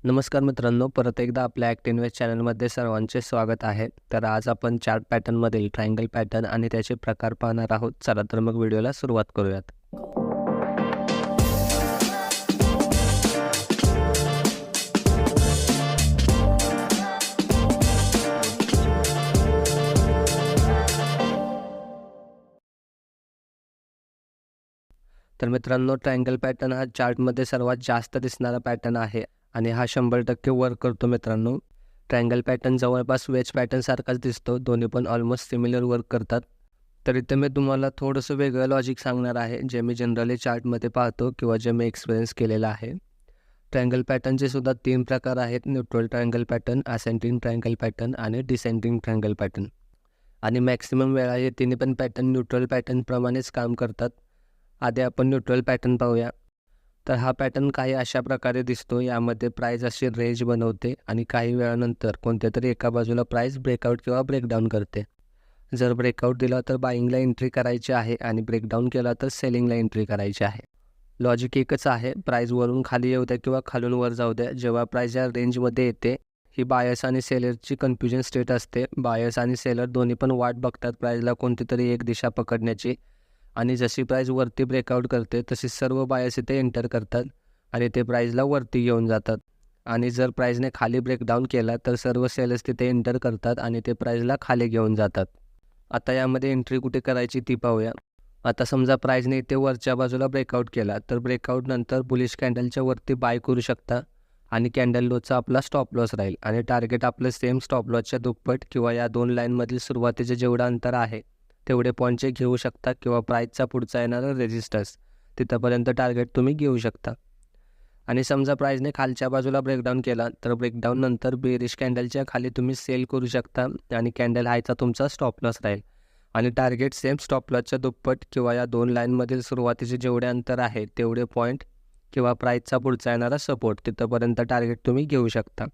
नमस्कार मित्रांनो, परत एकदा आपल्या ॲक्टिव्ह चॅनलमध्ये सर्वांचे स्वागत आहे. तर आज आपण चार्ट पॅटर्नमधील ट्रायंगल पॅटर्न आणि त्याचे प्रकार पाहणार आहोत. चला तर मग व्हिडिओला सुरुवात करूयात. तर मित्रांनो, ट्रायंगल पॅटर्न हा चार्टमध्ये सर्वात जास्त दिसणारा पॅटर्न आहे आणि हा 100% वर्क करतो मित्रांनो. ट्रायंगल पॅटर्न जवळपास वेज पॅटर्न सारखाच दिसतो. दोन्ही पण ऑलमोस्ट सिमिलर वर्क करतात. तर इथे मी तुम्हाला थोडंसं वेगळं लॉजिक सांगणार आहे, जे मी जनरली चार्टमध्ये पाहतो किंवा जे मी एक्सपिरियन्स केलेलं आहे. ट्रायंगल पॅटर्नचे सुद्धा 3 प्रकार आहेत: neutral triangle pattern, ascending triangle pattern आणि डिसेंडिंग ट्रायंगल पॅटर्न. आणि मॅक्सिमम वेळा हे तिन्ही पण पॅटर्न न्यूट्रल पॅटर्नप्रमाणेच काम करतात. आधी आपण न्यूट्रल पॅटर्न पाहूया. तर हा पॅटर्न काही अशा प्रकारे दिसतो. यामध्ये प्राईस अशी रेंज बनवते आणि काही वेळानंतर कोणत्यातरी एका बाजूला प्राईस ब्रेकआउट किंवा ब्रेकडाऊन करते. जर ब्रेकआउट दिला तर बाईंगला एंट्री करायची आहे आणि ब्रेकडाऊन केला तर सेलिंगला एंट्री करायची आहे. लॉजिक एकच आहे, प्राईस वरून खाली येऊ द्या किंवा खालून वर जाऊ द्या, जेव्हा प्राईस या रेंजमध्ये येते, ही बायर्स आणि सेलरची कन्फ्युजन स्टेट असते. बायर्स आणि सेलर दोन्ही पण वाट बघतात प्राईसला कोणतीतरी एक दिशा पकडण्याची, आणि जशी प्राईस वरती ब्रेकआउट करते तशी सर्व बायर्स इथे एंटर करतात आणि ते प्राईसला वरती घेऊन जातात. आणि जर प्राईसने खाली ब्रेकडाऊन केला तर सर्व सेलर्स तिथे एंटर करतात आणि ते प्राईसला खाली घेऊन जातात. आता यामध्ये एंट्री कुठे करायची ती पाहूया. आता समजा प्राईसने इथे वरच्या बाजूला ब्रेकआउट केला तर ब्रेकआउट नंतर बुलिश कॅन्डलच्या वरती बाय करू शकता आणि कॅन्डल लोचा आपला स्टॉप लॉस राहील आणि टार्गेट आपलं सेम स्टॉप लॉसच्या दुप्पट किंवा या दोन लाईनमधील सुरुवातीचे जेवढं अंतर आहे तेवढे पॉईंटचे घेऊ शकता किंवा प्राईसचा पुढचा येणारा रेजिस्टन्स तिथंपर्यंत टार्गेट तुम्ही घेऊ शकता. आणि समजा प्राईसने खालच्या बाजूला ब्रेकडाऊन केला तर ब्रेकडाऊन नंतर बेरिश कॅन्डलच्या खाली तुम्ही सेल करू शकता आणि कॅन्डल हायचा तुमचा स्टॉप लॉस राहील आणि टार्गेट सेम स्टॉप लॉसच्या दुप्पट किंवा या दोन लाईनमधील सुरुवातीचे जेवढे अंतर आहे तेवढे पॉईंट किंवा प्राईसचा पुढचा येणारा सपोर्ट तिथंपर्यंत टार्गेट तुम्ही घेऊ शकता.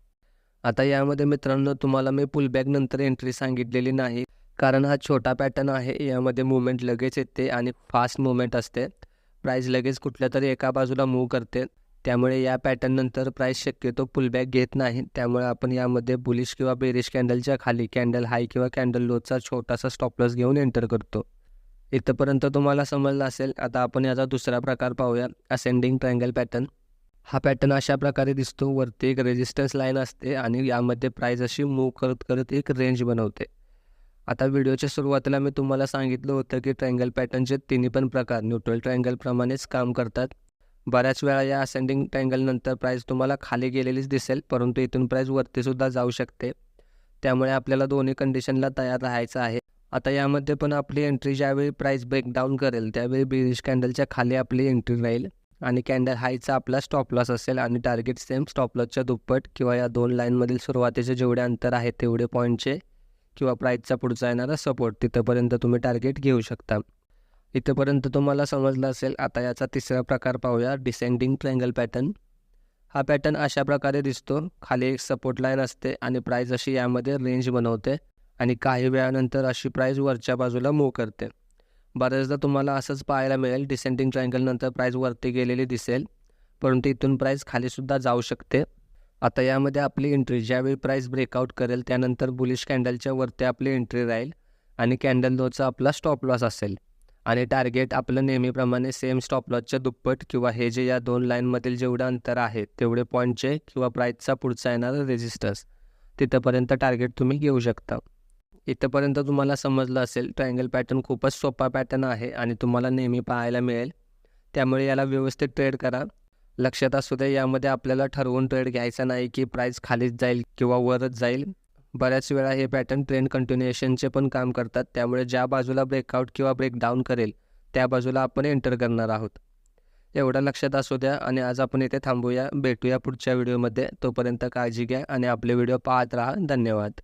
आता यामध्ये मित्रांनो तुम्हाला मी पुलबॅक नंतर एंट्री सांगितलेली नाही, कारण हा छोटा पॅटर्न आहे. यामध्ये मुवमेंट लगेच येते आणि फास्ट मुवमेंट असते. प्राईस लगेच कुठल्या तरी एका बाजूला मूव्ह करते, त्यामुळे या पॅटर्ननंतर प्राईस शक्यतो पुलबॅक घेत नाही. त्यामुळे आपण यामध्ये बुलिश किंवा बेरिश कॅन्डलच्या खाली कॅन्डल हाय किंवा कॅन्डल लोचा छोटासा स्टॉप लॉस घेऊन एंटर करतो. इथंपर्यंत तुम्हाला समजलं असेल. आता आपण याचा दुसरा प्रकार पाहूया, असेंडिंग ट्रायंगल पॅटर्न. हा पॅटर्न अशा प्रकारे दिसतो. वरती एक रेजिस्टन्स लाईन असते आणि यामध्ये प्राईस अशी मूव्ह करत करत एक रेंज बनवते. आता व्हिडिओच्या सुरुवातीला मी तुम्हाला सांगितलं होतं की ट्रायंगल पॅटर्नचे तिन्ही पण प्रकार न्यूट्रल ट्रायंगलप्रमाणेच काम करतात. बऱ्याच वेळा या असेंडिंग ट्रायंगलनंतर प्राईस तुम्हाला खाली गेलेलीच दिसेल, परंतु इथून प्राईस वरतीसुद्धा जाऊ शकते. त्यामुळे आपल्याला दोन्ही कंडिशनला तयार राहायचं आहे. आता यामध्ये पण आपली एंट्री ज्यावेळी प्राईस ब्रेकडाऊन करेल त्यावेळी बेरिश कॅन्डलच्या खाली आपली एंट्री राहील आणि कॅन्डल हायचा आपला स्टॉप लॉस असेल आणि टार्गेट सेम स्टॉप लॉसच्या दुप्पट किंवा या दोन लाईनमधील सुरुवातीचे जेवढे अंतर आहे तेवढे पॉईंटचे किंवा प्राईसचा पुढचा येणारा सपोर्ट तिथंपर्यंत तुम्ही टार्गेट घेऊ शकता. इथंपर्यंत तुम्हाला समजलं असेल. आता याचा तिसरा प्रकार पाहूया, डिसेंडिंग ट्रायंगल पॅटर्न. हा पॅटर्न अशा प्रकारे दिसतो. खाली एक सपोर्ट लाईन असते आणि प्राईस अशी यामध्ये रेंज बनवते आणि काही वेळानंतर अशी प्राईस वरच्या बाजूला मूव्ह करते. बऱ्याचदा तुम्हाला असंच पाहायला मिळेल, डिसेंडिंग ट्रायंगलनंतर प्राईस वरती गेलेली दिसेल, परंतु इथून प्राईस खालीसुद्धा जाऊ शकते. आता यामध्ये आपली एंट्री ज्यावेळी प्राईस ब्रेकआउट करेल त्यानंतर बुलिश कॅन्डलच्या वरती आपली एंट्री राहील आणि कॅन्डल लोचा आपला स्टॉप लॉस असेल आणि टार्गेट आपलं नेहमीप्रमाणे सेम स्टॉप लॉसच्या दुप्पट किंवा हे जे या दोन लाईनमधील जेवढं अंतर आहे तेवढे पॉईंटचे किंवा प्राईसचा पुढचा येणारा रेजिस्टन्स तिथंपर्यंत टार्गेट तुम्ही घेऊ शकता. इथंपर्यंत तुम्हाला समजलं असेल. ट्रायंगल पॅटर्न खूपच सोपा पॅटर्न आहे आणि तुम्हाला नेहमी पाहायला मिळेल, त्यामुळे याला व्यवस्थित ट्रेड करा. लक्षात असू दे, यामध्ये आपल्याला ठरवून ट्रेड घ्यायचा नाही की प्राईस खालीच जाईल किंवा वरच जाईल. बऱ्याच वेळा हे पॅटर्न ट्रेंड कंटिन्युएशनचे पण काम करतात, त्यामुळे ज्या बाजूला ब्रेकआउट किंवा ब्रेकडाऊन करेल त्या बाजूला आपण एंटर करणार आहोत. एवढं लक्षात असू द्या आणि आज आपण इथे थांबूया. भेटूया पुढच्या व्हिडिओमध्ये. तोपर्यंत काळजी घ्या आणि आपले व्हिडिओ पाहत राहा. धन्यवाद.